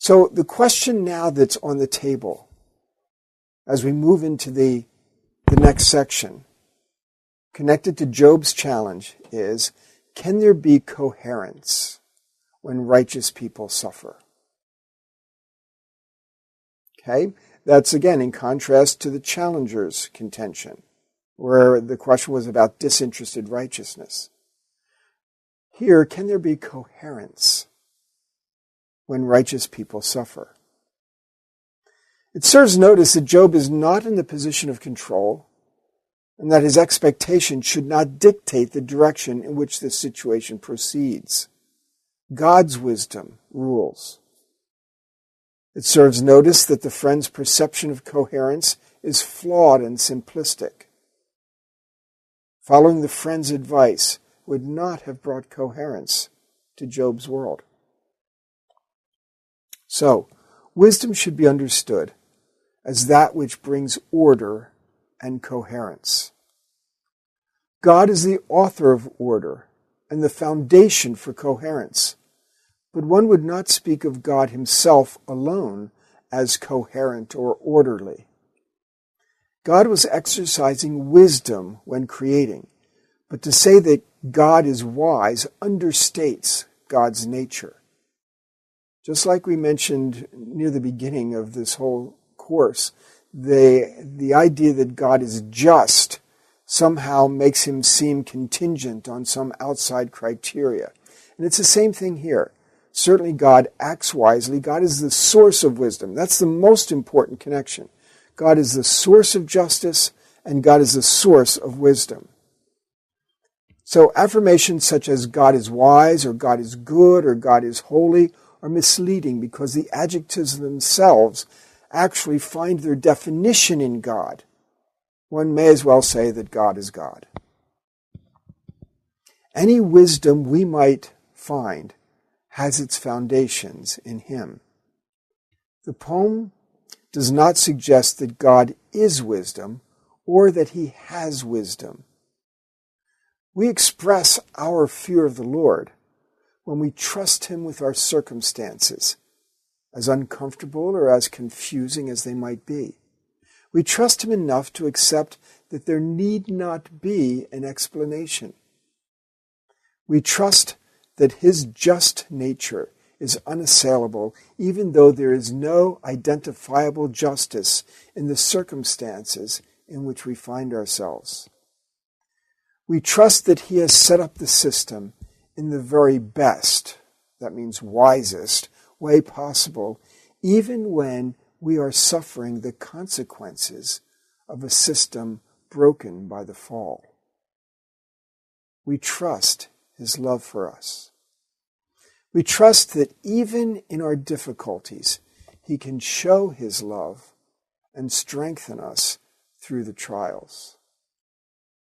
So the question now that's on the table as we move into the next section, connected to Job's challenge, is, can there be coherence when righteous people suffer? Okay, that's again in contrast to the challenger's contention, where the question was about disinterested righteousness. Here, can there be coherence when righteous people suffer? It serves notice that Job is not in the position of control, and that his expectation should not dictate the direction in which this situation proceeds. God's wisdom rules. It serves notice that the friend's perception of coherence is flawed and simplistic. Following the friend's advice would not have brought coherence to Job's world. So, wisdom should be understood as that which brings order and coherence. God is the author of order and the foundation for coherence, but one would not speak of God himself alone as coherent or orderly. God was exercising wisdom when creating, but to say that God is wise understates God's nature. Just like we mentioned near the beginning of this whole course, the idea that God is just somehow makes him seem contingent on some outside criteria. And it's the same thing here. Certainly God acts wisely. God is the source of wisdom. That's the most important connection. God is the source of justice, and God is the source of wisdom. So affirmations such as God is wise, or God is good, or God is holy are misleading because the adjectives themselves actually find their definition in God. One may as well say that God is God. Any wisdom we might find has its foundations in him. The poem does not suggest that God is wisdom or that he has wisdom. We express our fear of the Lord when we trust him with our circumstances, as uncomfortable or as confusing as they might be. We trust him enough to accept that there need not be an explanation. We trust that his just nature is unassailable, even though there is no identifiable justice in the circumstances in which we find ourselves. We trust that he has set up the system in the very best, that means wisest, way possible, even when we are suffering the consequences of a system broken by the fall. We trust his love for us. We trust that even in our difficulties, he can show his love and strengthen us through the trials.